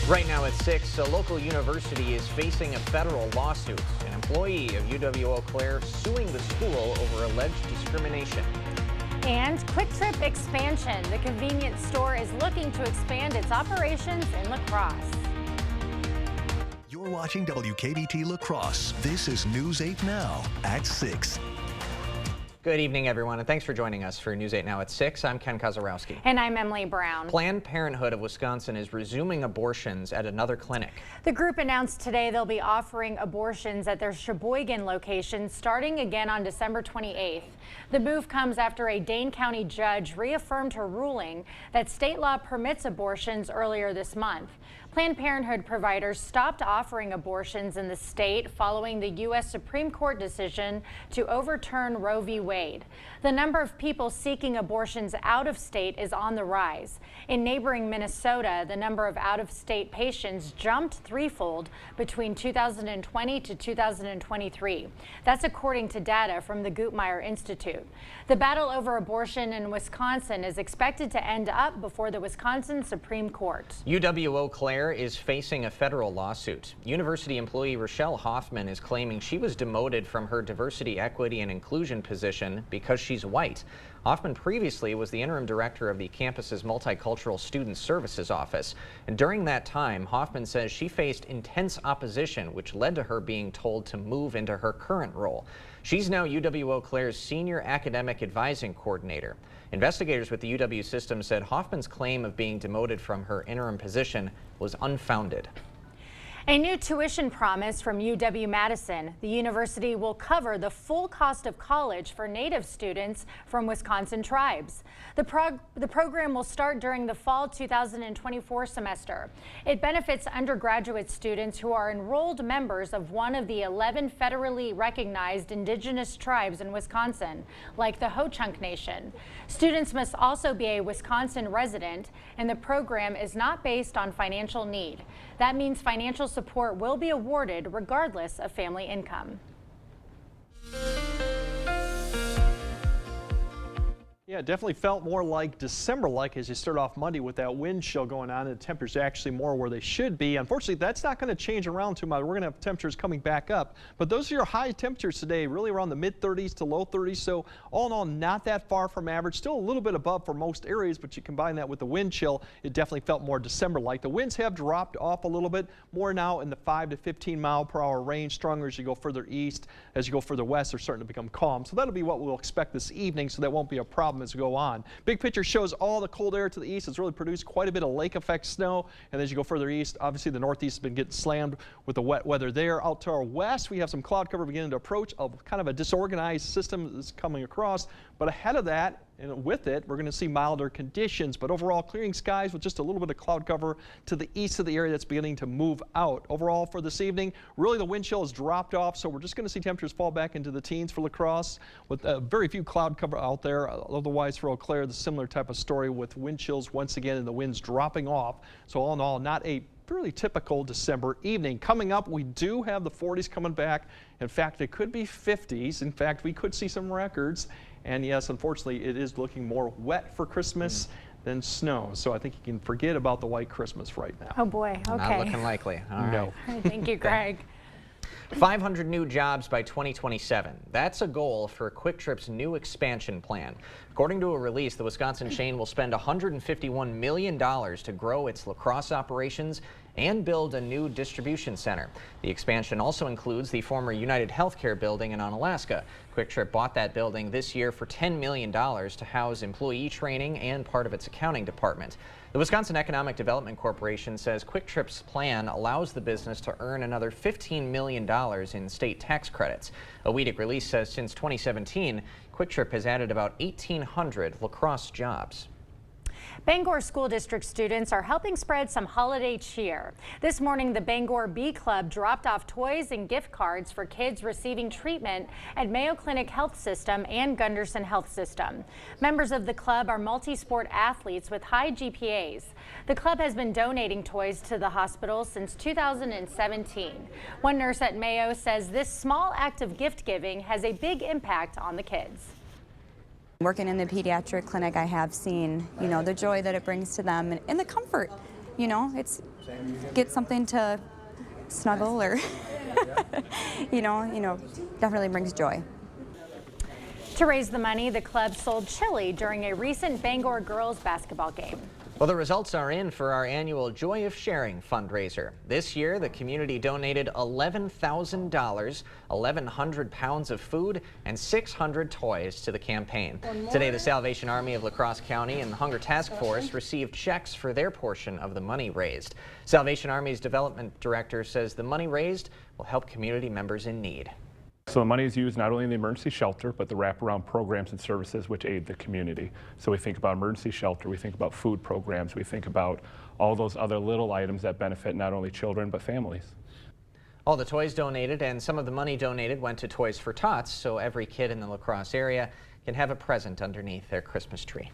Right now at 6, a local university is facing a federal lawsuit. An employee of UW Eau Claire suing the school over alleged discrimination. And Quick Trip expansion. The convenience store is looking to expand its operations in La Crosse. You're watching WKBT La Crosse. This is News 8 Now at 6. Good evening, everyone, and thanks for joining us for News 8 Now at 6. I'm Ken Kozarowski. And I'm Emily Brown. Planned Parenthood of Wisconsin is resuming abortions at another clinic. The group announced today they'll be offering abortions at their Sheboygan location starting again on December 28th. The move comes after a Dane County judge reaffirmed her ruling that state law permits abortions earlier this month. Planned Parenthood providers stopped offering abortions in the state following the U.S. Supreme Court decision to overturn Roe v. Wade. The number of people seeking abortions out of state is on the rise. In neighboring Minnesota, the number of out-of-state patients jumped threefold between 2020 to 2023. That's according to data from the Guttmacher Institute. The battle over abortion in Wisconsin is expected to end up before the Wisconsin Supreme Court. UW Eau Claire is facing a federal lawsuit. University employee Rochelle Hoffman is claiming she was demoted from her diversity, equity, and inclusion position because she's white. Hoffman previously was the interim director of the campus's Multicultural Student Services office. And during that time, Hoffman says she faced intense opposition, which led to her being told to move into her current role. She's now UW Eau Claire's Senior Academic Advising Coordinator. Investigators with the UW system said Hoffman's claim of being demoted from her interim position was unfounded. A new tuition promise from UW-Madison. The university will cover the full cost of college for Native students from Wisconsin tribes. The program will start during the fall 2024 semester. It benefits undergraduate students who are enrolled members of one of the 11 federally recognized indigenous tribes in Wisconsin, like the Ho-Chunk Nation. Students must also be a Wisconsin resident, and the program is not based on financial need. That means financial support will be awarded regardless of family income. Yeah, it definitely felt more like December-like as you start off Monday with that wind chill going on, and the temperatures are actually more where they should be. Unfortunately, that's not going to change around too much. We're going to have temperatures coming back up, but those are your high temperatures today, really around the mid-30s to low 30s. So all in all, not that far from average. Still a little bit above for most areas, but you combine that with the wind chill, it definitely felt more December-like. The winds have dropped off a little bit, more now in the 5 to 15 mile per hour range, stronger as you go further east. As you go further west, they're starting to become calm. So that'll be what we'll expect this evening, so that won't be a problem as we go on. Big picture shows all the cold air to the east has really produced quite a bit of lake effect snow. And as you go further east, obviously the northeast has been getting slammed with the wet weather there. Out to our west, we have some cloud cover beginning to approach. Kind of a disorganized system that's coming across. But ahead of that, and with it, we're going to see milder conditions, but overall clearing skies with just a little bit of cloud cover to the east of the area that's beginning to move out. Overall for this evening, really the wind chill has dropped off, so we're just going to see temperatures fall back into the teens for La Crosse with very few cloud cover out there. Otherwise for Eau Claire, the similar type of story with wind chills once again and the winds dropping off. So all in all, not a fairly typical December evening. Coming up, we do have the 40s coming back. In fact, it could be 50s. In fact, we could see some records. And yes, unfortunately, it is looking more wet for Christmas than snow. So I think you can forget about the white Christmas right now. Oh boy, okay. Not looking likely. All right. No. All right, thank you, Greg. 500 new jobs by 2027. That's a goal for Quick Trip's new expansion plan. According to a release, the Wisconsin chain will spend $151 million to grow its La Crosse operations and build a new distribution center. The expansion also includes the former United Healthcare building in Onalaska. Quick Trip bought that building this year for $10 million to house employee training and part of its accounting department. The Wisconsin Economic Development Corporation says Quick Trip's plan allows the business to earn another $15 million in state tax credits. A WEDC release says since 2017, Quick Trip has added about 1,800 La Crosse jobs. Bangor School District students are helping spread some holiday cheer. This morning, the Bangor Bee Club dropped off toys and gift cards for kids receiving treatment at Mayo Clinic Health System and Gunderson Health System. Members of the club are multi-sport athletes with high GPAs. The club has been donating toys to the hospital since 2017. One nurse at Mayo says this small act of gift giving has a big impact on the kids. Working in the pediatric clinic, I have seen, the joy that it brings to them and the comfort you know, it's get something to snuggle or, you know, definitely brings joy. To raise the money, the club sold chili during a recent Bangor girls basketball game. Well, the results are in for our annual Joy of Sharing fundraiser. This year, the community donated $11,000, 1,100 pounds of food, and 600 toys to the campaign. Today, the Salvation Army of La Crosse County and the Hunger Task Force received checks for their portion of the money raised. Salvation Army's development director says the money raised will help community members in need. So the money is used not only in the emergency shelter, but the wraparound programs and services which aid the community. So we think about emergency shelter, we think about food programs, we think about all those other little items that benefit not only children, but families. All the toys donated and some of the money donated went to Toys for Tots, so every kid in the La Crosse area can have a present underneath their Christmas tree.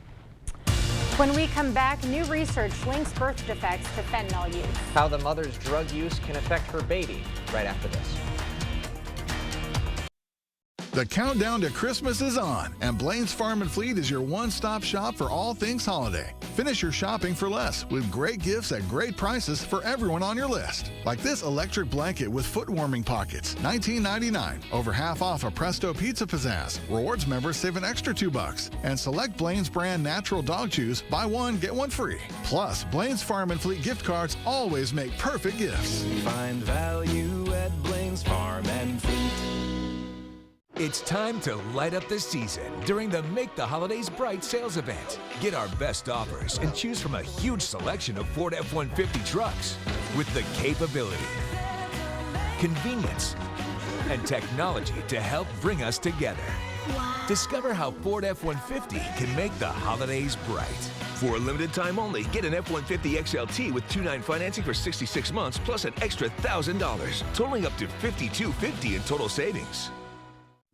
When we come back, new research links birth defects to fentanyl use. How the mother's drug use can affect her baby, right after this. The countdown to Christmas is on, and Blaine's Farm and Fleet is your one-stop shop for all things holiday. Finish your shopping for less with great gifts at great prices for everyone on your list. Like this electric blanket with foot warming pockets, $19.99. Over half off a Presto Pizza Pizzazz. Rewards members save an extra $2. And select Blaine's brand natural dog chews, buy one, get one free. Plus, Blaine's Farm and Fleet gift cards always make perfect gifts. Find value at Blaine's Farm and Fleet. It's time to light up the season during the Make the Holidays Bright sales event. Get our best offers and choose from a huge selection of Ford F-150 trucks with the capability, convenience, and technology to help bring us together. Wow. Discover how Ford F-150 can make the holidays bright. For a limited time only, get an F-150 XLT with 2.9 financing for 66 months plus an extra $1,000, totaling up to $5,250 in total savings.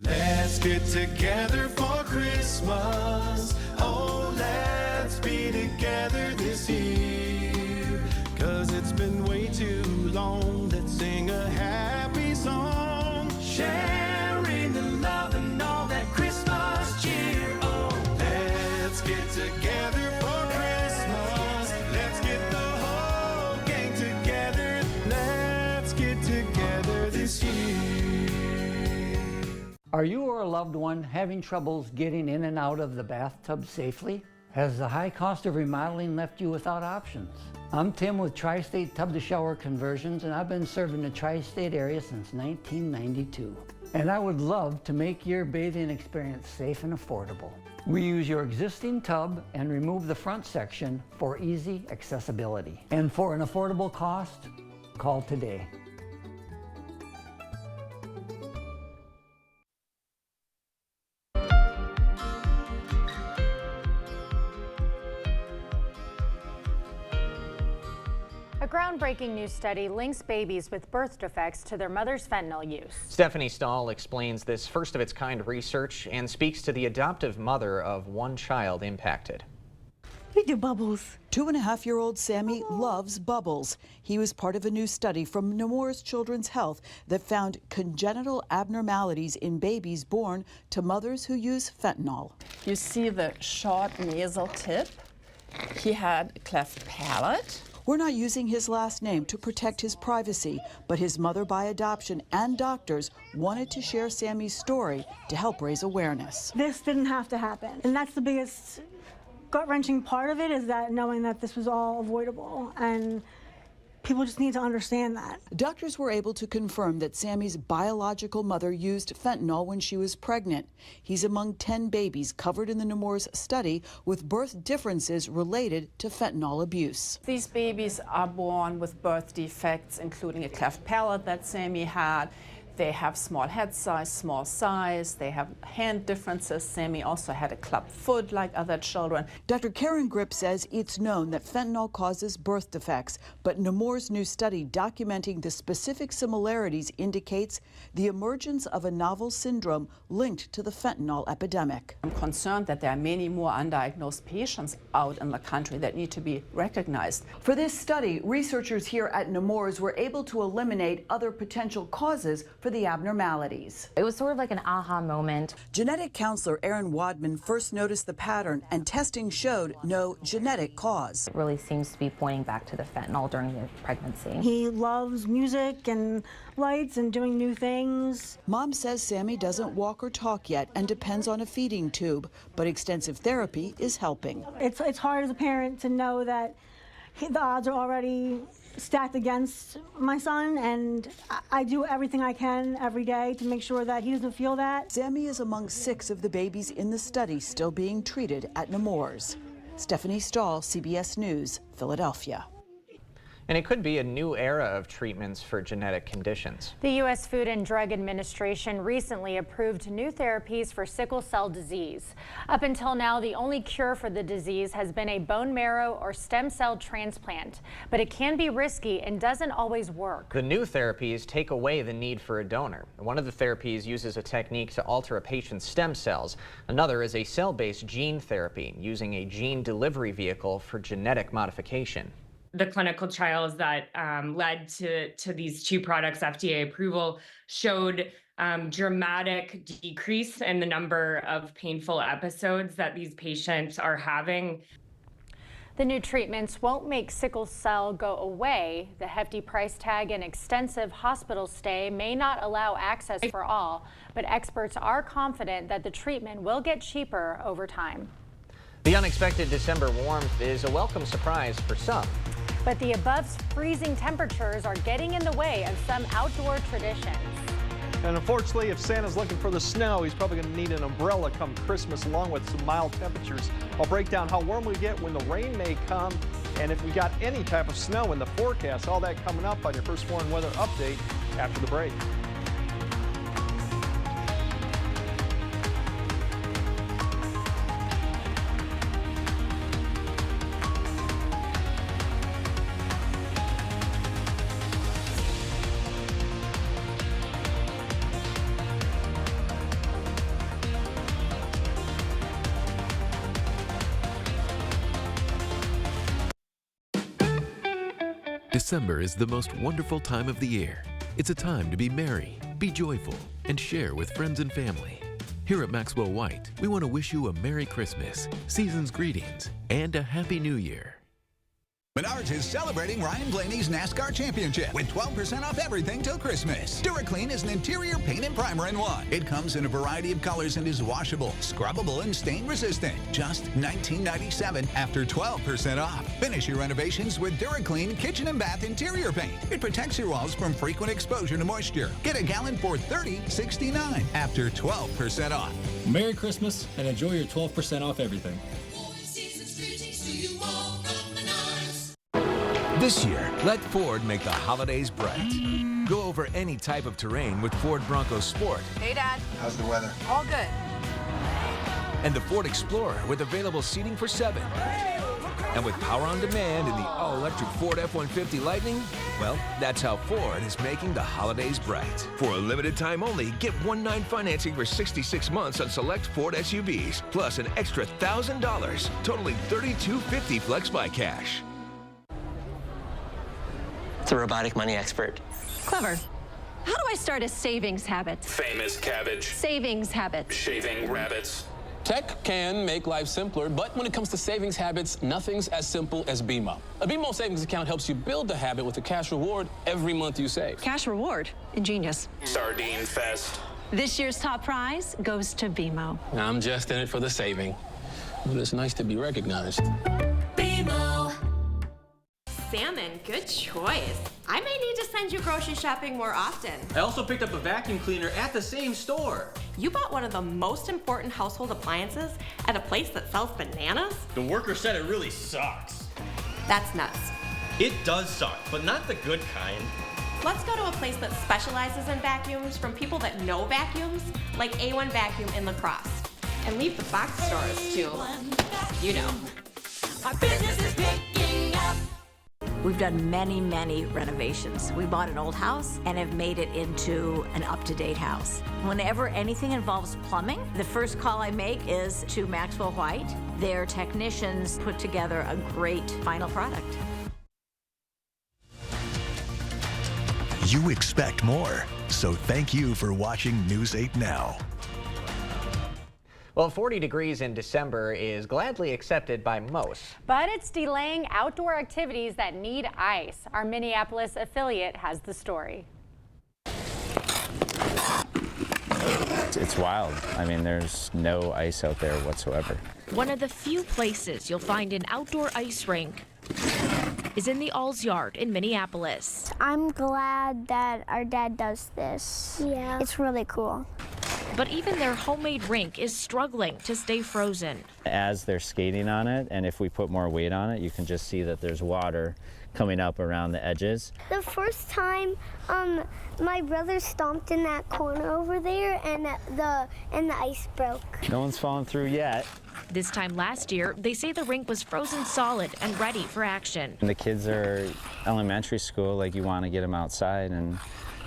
Let's get together for Christmas. Oh, let's be together this year. 'Cause it's been way too long. Let's sing a happy song. Sharing the love and all that Christmas cheer. Oh, let's get together for Christmas. Let's get the whole gang together. Let's get together this year. Are you or a loved one having troubles getting in and out of the bathtub safely? Has the high cost of remodeling left you without options? I'm Tim with Tri-State Tub to Shower Conversions, and I've been serving the Tri-State area since 1992. And I would love to make your bathing experience safe and affordable. We use your existing tub and remove the front section for easy accessibility. And for an affordable cost, call today. A groundbreaking new study links babies with birth defects to their mother's fentanyl use. Stephanie Stahl explains this first-of-its-kind research and speaks to the adoptive mother of one child impacted. We do bubbles. 2.5-year-old Sammy loves bubbles. He was part of a new study from Nemours Children's Health that found congenital abnormalities in babies born to mothers who use fentanyl. You see the short nasal tip. He had a cleft palate. We're not using his last name to protect his privacy, but his mother by adoption and doctors wanted to share Sammy's story to help raise awareness. This didn't have to happen, and that's the biggest gut-wrenching part of it, is that knowing that this was all avoidable, and people just need to understand that. Doctors were able to confirm that Sammy's biological mother used fentanyl when she was pregnant. He's among 10 babies covered in the Nemours study with birth differences related to fentanyl abuse. These babies are born with birth defects, including a cleft palate that Sammy had. They have small head size, small size. They have hand differences. Sammy also had a club foot like other children. Dr. Karen Grip says it's known that fentanyl causes birth defects, but Nemours' new study documenting the specific similarities indicates the emergence of a novel syndrome linked to the fentanyl epidemic. I'm concerned that there are many more undiagnosed patients out in the country that need to be recognized. For this study, researchers here at Nemours were able to eliminate other potential causes for for the abnormalities. It was sort of like an aha moment. Genetic counselor Erin Wadman first noticed the pattern, and testing showed no genetic cause. It really seems to be pointing back to the fentanyl during the pregnancy. He loves music and lights and doing new things. Mom says Sammy doesn't walk or talk yet and depends on a feeding tube, but extensive therapy is helping. It's hard as a parent to know that the odds are already stacked against my son, and I do everything I can every day to make sure that he doesn't feel that. Sammy is among 6 of the babies in the study still being treated at Nemours. Stephanie Stahl, CBS News, Philadelphia. And it could be a new era of treatments for genetic conditions. The U.S. Food and Drug Administration recently approved new therapies for sickle cell disease. Up until now, the only cure for the disease has been a bone marrow or stem cell transplant, but it can be risky and doesn't always work. The new therapies take away the need for a donor. One of the therapies uses a technique to alter a patient's stem cells. Another is a cell-based gene therapy using a gene delivery vehicle for genetic modification. The clinical trials that led to these two products' FDA approval showed dramatic decrease in the number of painful episodes that these patients are having. The new treatments won't make sickle cell go away. The hefty price tag and extensive hospital stay may not allow access for all, but experts are confident that the treatment will get cheaper over time. The unexpected December warmth is a welcome surprise for some. But the above freezing temperatures are getting in the way of some outdoor traditions. And unfortunately, if Santa's looking for the snow, he's probably going to need an umbrella come Christmas, along with some mild temperatures. I'll break down how warm we get, when the rain may come, and if we got any type of snow in the forecast. All that coming up on your First Warn Weather Update after the break. December is the most wonderful time of the year. It's a time to be merry, be joyful, and share with friends and family. Here at Maxwell White, we want to wish you a Merry Christmas, season's greetings, and a Happy New Year. Menards is celebrating Ryan Blaney's NASCAR Championship with 12% off everything till Christmas. DuraClean is an interior paint and primer in one. It comes in a variety of colors and is washable, scrubbable, and stain resistant. Just $19.97 after 12% off. Finish your renovations with DuraClean Kitchen and Bath Interior Paint. It protects your walls from frequent exposure to moisture. Get a gallon for $30.69 after 12% off. Merry Christmas and enjoy your 12% off everything. This year, let Ford make the holidays bright. Go over any type of terrain with Ford Bronco Sport. Hey, Dad. How's the weather? All good. And the Ford Explorer with available seating for 7. And with power on demand in the all-electric Ford F-150 Lightning, well, that's how Ford is making the holidays bright. For a limited time only, get 1-9 financing for 66 months on select Ford SUVs, plus an extra $1,000, totaling $3,250 Flex by Cash. The robotic money expert. Clever. How do I start a savings habit? Famous cabbage. Savings habit. Shaving rabbits. Tech can make life simpler, but when it comes to savings habits, nothing's as simple as BMO. A BMO savings account helps you build the habit with a cash reward every month you save. Cash reward. Ingenious. Sardine Fest. This year's top prize goes to BMO. I'm just in it for the saving, but it's nice to be recognized. BMO. Salmon, good choice. I may need to send you grocery shopping more often. I also picked up a vacuum cleaner at the same store. You bought one of the most important household appliances at a place that sells bananas? The worker said it really sucks. That's nuts. It does suck, but not the good kind. Let's go to a place that specializes in vacuums from people that know vacuums, like A1 Vacuum in La Crosse. And leave the box stores to, you know. Our business is picking up. We've done many, many renovations. We bought an old house and have made it into an up-to-date house. Whenever anything involves plumbing, the first call I make is to Maxwell White. Their technicians put together a great final product. You expect more, so thank you for watching News 8 Now. Well, 40 degrees in December is gladly accepted by most. But it's delaying outdoor activities that need ice. Our Minneapolis affiliate has the story. It's wild. I mean, there's no ice out there whatsoever. One of the few places you'll find an outdoor ice rink is in the Alls Yard in Minneapolis. I'm glad that our dad does this. Yeah. It's really cool. But even their homemade rink is struggling to stay frozen. As they're skating on it, and if we put more weight on it, you can just see that there's water coming up around the edges. The first time my brother stomped in that corner over there and the ice broke. No one's fallen through yet. This time last year, they say the rink was frozen solid and ready for action. And the kids are elementary school, like you want to get them outside and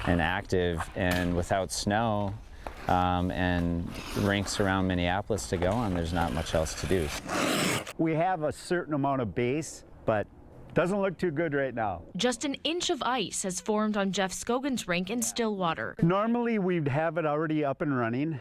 active, and without snow and rinks around Minneapolis to go on, there's not much else to do. We have a certain amount of base, but doesn't look too good right now. Just an inch of ice has formed on Jeff Scogan's rink in Stillwater. Normally we'd have it already up and running.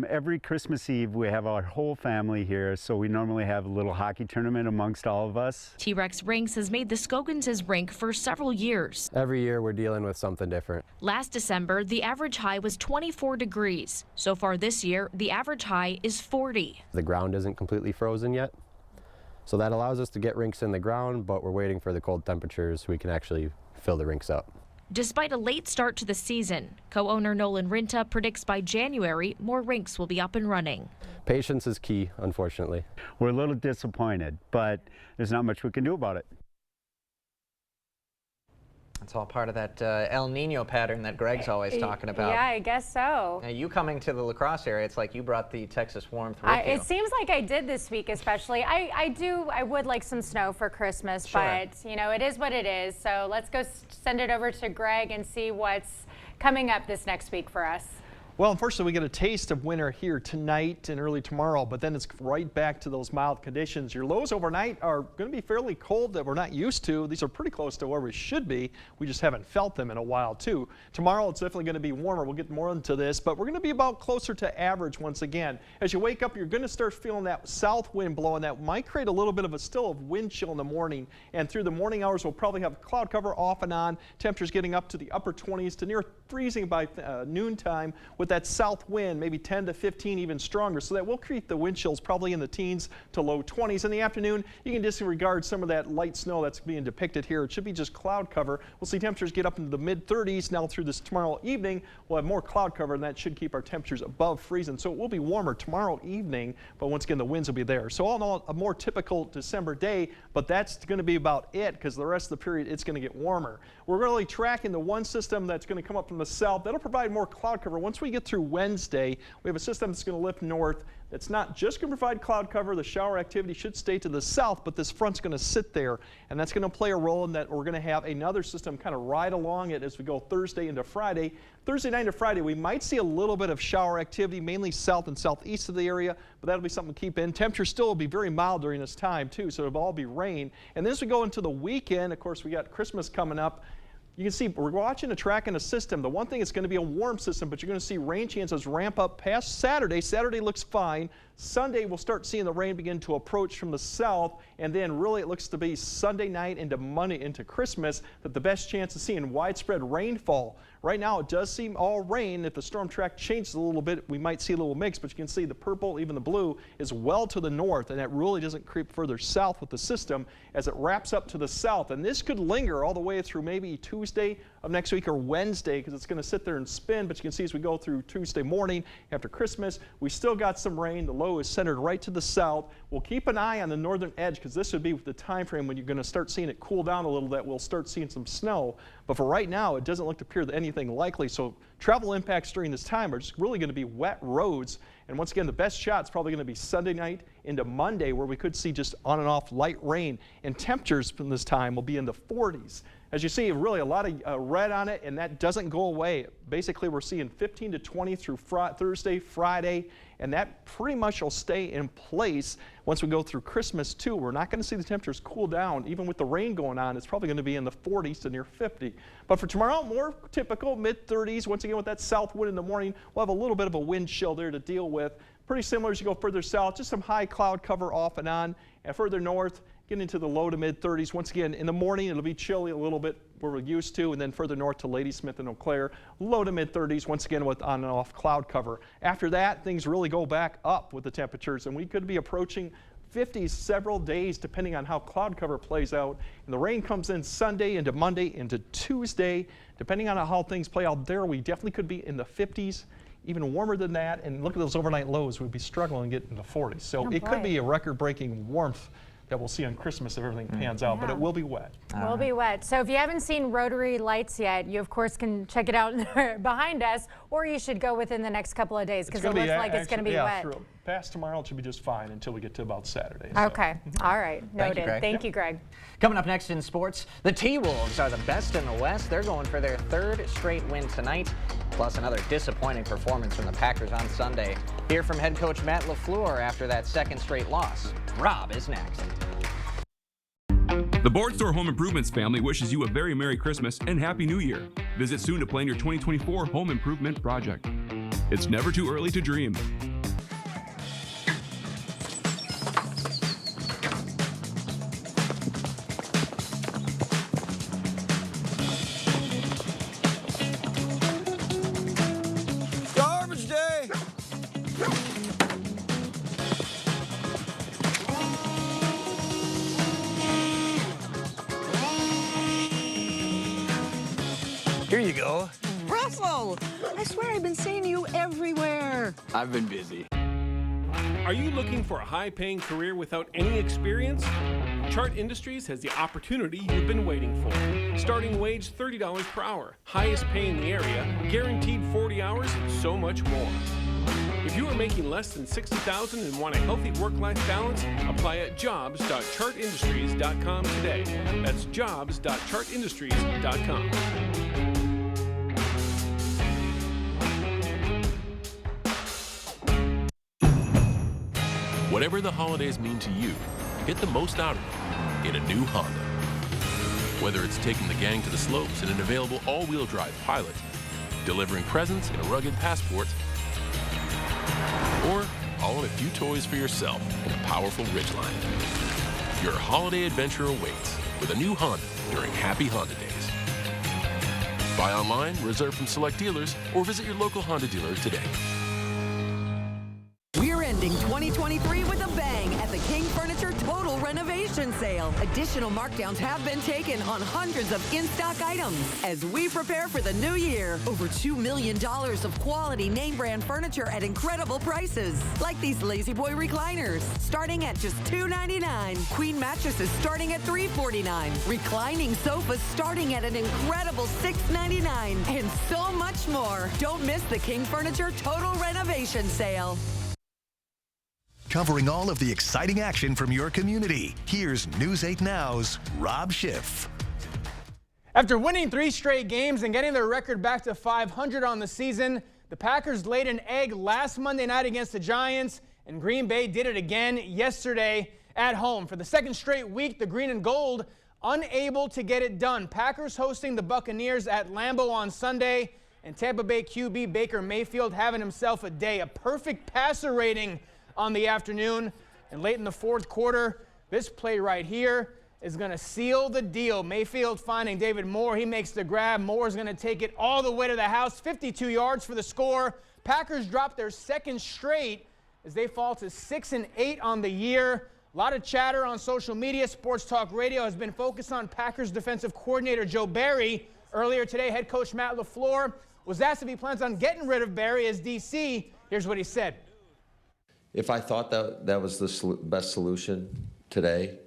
Every Christmas Eve we have our whole family here, so we normally have a little hockey tournament amongst all of us. T-Rex Rinks has made the Scogans his rink for several years. Every year we're dealing with something different. Last December, the average high was 24 degrees. So far this year, the average high is 40. The ground isn't completely frozen yet. So that allows us to get rinks in the ground, but we're waiting for the cold temperatures so we can actually fill the rinks up. Despite a late start to the season, co-owner Nolan Rinta predicts by January, more rinks will be up and running. Patience is key, unfortunately. We're a little disappointed, but there's not much we can do about it. It's all part of that El Nino pattern that Greg's always talking about. Yeah, I guess so. Now, you coming to the La Crosse area, it's like you brought the Texas warmth with you. It seems like I did this week especially. I would like some snow for Christmas, sure. But you know, it is what it is. So let's go send it over to Greg and see what's coming up this next week for us. Well, unfortunately, we get a taste of winter here tonight and early tomorrow, but then it's right back to those mild conditions. Your lows overnight are going to be fairly cold that we're not used to. These are pretty close to where we should be. We just haven't felt them in a while, too. Tomorrow, it's definitely going to be warmer. We'll get more into this, but we're going to be about closer to average once again. As you wake up, you're going to start feeling that south wind blowing. That might create a little bit of a still of wind chill in the morning, and through the morning hours, we'll probably have cloud cover off and on. Temperatures getting up to the upper 20s to near freezing by noontime with that south wind, maybe 10 to 15, even stronger. So that will create the wind chills probably in the teens to low 20s. In the afternoon, you can disregard some of that light snow that's being depicted here. It should be just cloud cover. We'll see temperatures get up into the mid 30s. Now through this tomorrow evening, we'll have more cloud cover, and that should keep our temperatures above freezing. So it will be warmer tomorrow evening, but once again, the winds will be there. So all in all, a more typical December day, but that's going to be about it, because the rest of the period, it's going to get warmer. We're really tracking the one system that's going to come up from the south. That'll provide more cloud cover. Once we get through Wednesday, we have a system that's going to lift north. It's not just going to provide cloud cover. The shower activity should stay to the south, but this front's going to sit there, and that's going to play a role in that we're going to have another system kind of ride along it as we go Thursday into Friday. Thursday night to Friday, we might see a little bit of shower activity, mainly south and southeast of the area, but that'll be something to keep in. Temperature still will be very mild during this time, too, so it'll all be rain. And then as we go into the weekend, of course, we got Christmas coming up. You can see we're watching a track and a system. The one thing, it's going to be a warm system, but you're going to see rain chances ramp up past Saturday. Saturday looks fine. Sunday, we'll start seeing the rain begin to approach from the south, and then really it looks to be Sunday night into Monday into Christmas that the best chance of seeing widespread rainfall. Right now, it does seem all rain. If the storm track changes a little bit, we might see a little mix, but you can see the purple, even the blue, is well to the north, and that really doesn't creep further south with the system as it wraps up to the south. And this could linger all the way through maybe Tuesday of next week or Wednesday, because it's going to sit there and spin, but you can see as we go through Tuesday morning after Christmas, we still got some rain. The low is centered right to the south. We'll keep an eye on the northern edge, because this would be the time frame when you're going to start seeing it cool down a little bit. We'll start seeing some snow, but for right now, it doesn't look to appear that anything likely. So travel impacts during this time are just really going to be wet roads. And once again, the best shot is probably going to be Sunday night into Monday, where we could see just on and off light rain, and temperatures from this time will be in the 40s. As you see, really a lot of red on it, and that doesn't go away. Basically, we're seeing 15 to 20 through Thursday, Friday, and that pretty much will stay in place once we go through Christmas too. We're not going to see the temperatures cool down. Even with the rain going on, it's probably going to be in the 40s to near 50. But for tomorrow, more typical mid-30s. Once again, with that south wind in the morning, we'll have a little bit of a wind chill there to deal with. Pretty similar as you go further south, just some high cloud cover off and on. And further north, getting into the low to mid-30s. Once again, in the morning, it'll be chilly a little bit where we're used to, and then further north to Ladysmith and Eau Claire, low to mid-30s, once again with on and off cloud cover. After that, things really go back up with the temperatures, and we could be approaching 50s several days depending on how cloud cover plays out. And the rain comes in Sunday into Monday into Tuesday. Depending on how things play out there, we definitely could be in the 50s. Even warmer than that, and look at those overnight lows. We'd be struggling to get into the 40s. So it could be a record-breaking warmth that we'll see on Christmas if everything pans out, but it will be wet. Will be wet. So if you haven't seen Rotary Lights yet, you of course can check it out behind us, or you should go within the next couple of days because it looks like it's going to be wet. True. Past tomorrow, it should be just fine until we get to about Saturday. Okay. All right. Noted. Thank you, Greg. Coming up next in sports, the T-Wolves are the best in the West. They're going for their third straight win tonight, plus another disappointing performance from the Packers on Sunday. Hear from head coach Matt LaFleur after that second straight loss. Rob is next. The Board Store Home Improvements family wishes you a very Merry Christmas and Happy New Year. Visit soon to plan your 2024 home improvement project. It's never too early to dream. Garbage day! Here you go. Russell! I swear I've been seeing you everywhere. I've been busy. Are you looking for a high-paying career without any experience? Chart Industries has the opportunity you've been waiting for. Starting wage $30 per hour, highest pay in the area, guaranteed 40 hours, and so much more. If you are making less than $60,000 and want a healthy work-life balance, apply at jobs.chartindustries.com today. That's jobs.chartindustries.com. Whatever the holidays mean to you, get the most out of them in a new Honda. Whether it's taking the gang to the slopes in an available all-wheel drive Pilot, delivering presents in a rugged Passport, or hauling a few toys for yourself in a powerful Ridgeline. Your holiday adventure awaits with a new Honda during Happy Honda Days. Buy online, reserve from select dealers, or visit your local Honda dealer today. We're ending 2023 with a bang at the King Furniture Total Renovation Sale. Additional markdowns have been taken on hundreds of in-stock items. As we prepare for the new year, over $2 million of quality name brand furniture at incredible prices. Like these Lazy Boy recliners, starting at just $299. Queen mattresses starting at $349. Reclining sofas starting at an incredible $699. And so much more. Don't miss the King Furniture Total Renovation Sale. Covering all of the exciting action from your community, here's News 8 Now's Rob Schiff. After winning 3 straight games and getting their record back to 500 on the season, the Packers laid an egg last Monday night against the Giants, and Green Bay did it again yesterday at home. For the second straight week, the Green and Gold unable to get it done. Packers hosting the Buccaneers at Lambeau on Sunday, and Tampa Bay QB Baker Mayfield having himself a day. A perfect passer rating on the afternoon, and late in the fourth quarter, this play right here is going to seal the deal. Mayfield finding David Moore. He makes the grab. Moore's going to take it all the way to the house. 52 yards for the score. Packers drop their second straight as they fall to 6-8 on the year. A lot of chatter on social media. Sports Talk Radio has been focused on Packers defensive coordinator Joe Barry. Earlier today, head coach Matt LaFleur was asked if he plans on getting rid of Barry as DC. Here's what he said. If I thought that was the best solution today,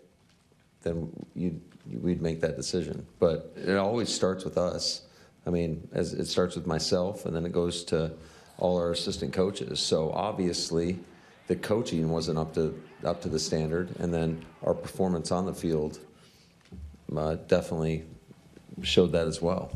then we'd make that decision. But it always starts with us. I mean, as it starts with myself, and then it goes to all our assistant coaches. So obviously, the coaching wasn't up to up to the standard, and then our performance on the field definitely showed that as well.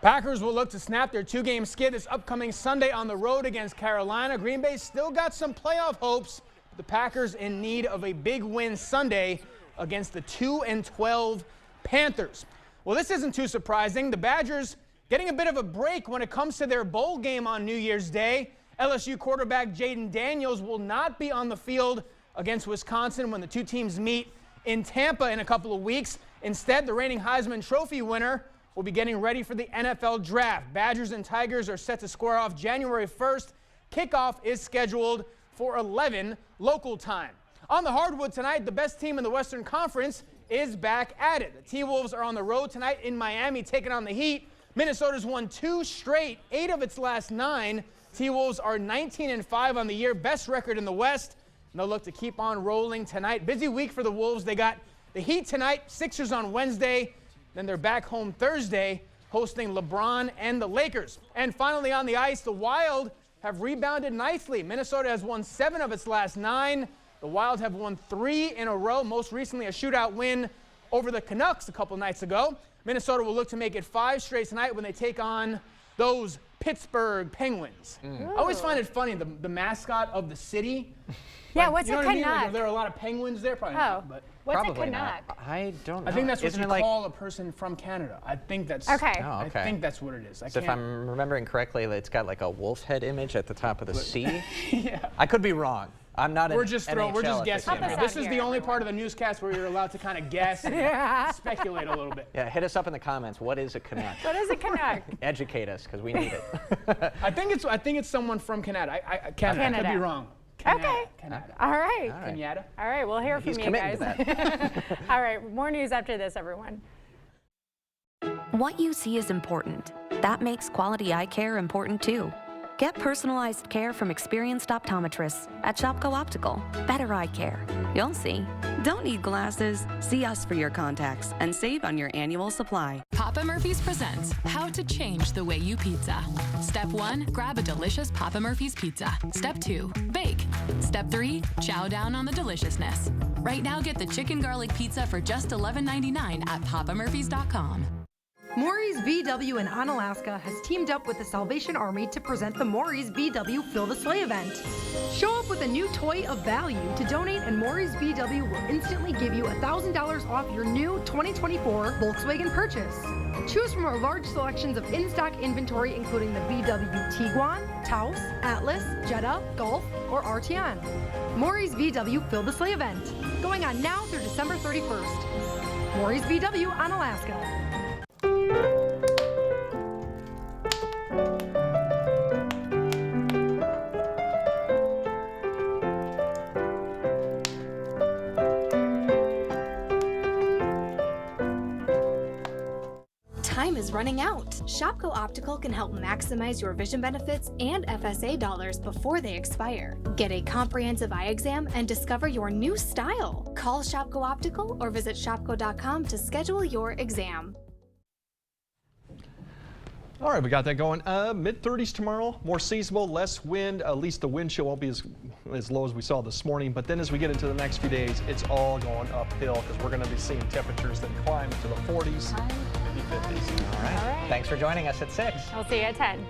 Packers will look to snap their 2-game skid this upcoming Sunday on the road against Carolina. Green Bay still got some playoff hopes. The Packers in need of a big win Sunday against the 2-12 Panthers. Well, this isn't too surprising. The Badgers getting a bit of a break when it comes to their bowl game on New Year's Day. LSU quarterback Jaden Daniels will not be on the field against Wisconsin when the two teams meet in Tampa in a couple of weeks. Instead, the reigning Heisman Trophy winner will be getting ready for the NFL Draft. Badgers and Tigers are set to square off January 1st. Kickoff is scheduled for 11 local time. On the hardwood tonight, the best team in the Western Conference is back at it. The T-Wolves are on the road tonight in Miami taking on the Heat. Minnesota's won 2 straight, 8 of its last 9. T-Wolves are 19-5 on the year, best record in the West. And they'll look to keep on rolling tonight. Busy week for the Wolves. They got the Heat tonight, Sixers on Wednesday. Then they're back home Thursday, hosting LeBron and the Lakers. And finally on the ice, the Wild have rebounded nicely. Minnesota has won 7 of its last 9. The Wild have won 3 in a row, most recently a shootout win over the Canucks a couple nights ago. Minnesota will look to make it 5 straight tonight when they take on those Pittsburgh Penguins. I always find it funny, the mascot of the city. Yeah, Like, what's you know a what I mean? Canuck? Like, there are a lot of penguins there, probably not, but what's Probably a Canuck? not. I don't know. I think that's what Isn't you it like, call a person from Canada. I think that's Okay. Oh, okay. I think that's what it is. So if I'm remembering correctly, it's got like a wolf head image at the top of the C. Yeah. I could be wrong. I'm not. We're just NHL guessing. aficionado. This is the only part of the newscast where you're allowed to kind of guess and speculate a little bit. Yeah, hit us up in the comments. What is a Canuck? What is a Canuck? Educate us, because we need it. I think it's someone from Canada. Canada. I could be wrong. Okay. Canada. All right. Canada. All right, we'll hear He's from you committing guys. to that. All right, more news after this, everyone. What you see is important. That makes quality eye care important too. Get personalized care from experienced optometrists at Shopko Optical. Better eye care. You'll see. Don't need glasses? See us for your contacts and save on your annual supply. Papa Murphy's presents How to Change the Way You Pizza. Step 1, grab a delicious Papa Murphy's pizza. Step 2, bake. Step 3, chow down on the deliciousness. Right now, get the chicken garlic pizza for just $11.99 at papamurphys.com. Maury's VW in Onalaska has teamed up with the Salvation Army to present the Maury's VW Fill the Sleigh event. Show up with a new toy of value to donate, and Maury's VW will instantly give you $1,000 off your new 2024 Volkswagen purchase. Choose from our large selections of in-stock inventory, including the VW Tiguan, Taos, Atlas, Jetta, Golf, or Arteon. Maury's VW Fill the Sleigh event, going on now through December 31st. Maury's VW Onalaska. Time is running out. Shopko Optical can help maximize your vision benefits and FSA dollars before they expire. Get a comprehensive eye exam and discover your new style. Call Shopko Optical or visit shopko.com to schedule your exam. All right, we got that going. Mid-30s tomorrow, more seasonable, less wind. At least the wind chill won't be as low as we saw this morning. But then as we get into the next few days, it's all going uphill because we're going to be seeing temperatures that climb into the 40s, maybe 50s. All right. Thanks for joining us at 6. We'll see you at 10.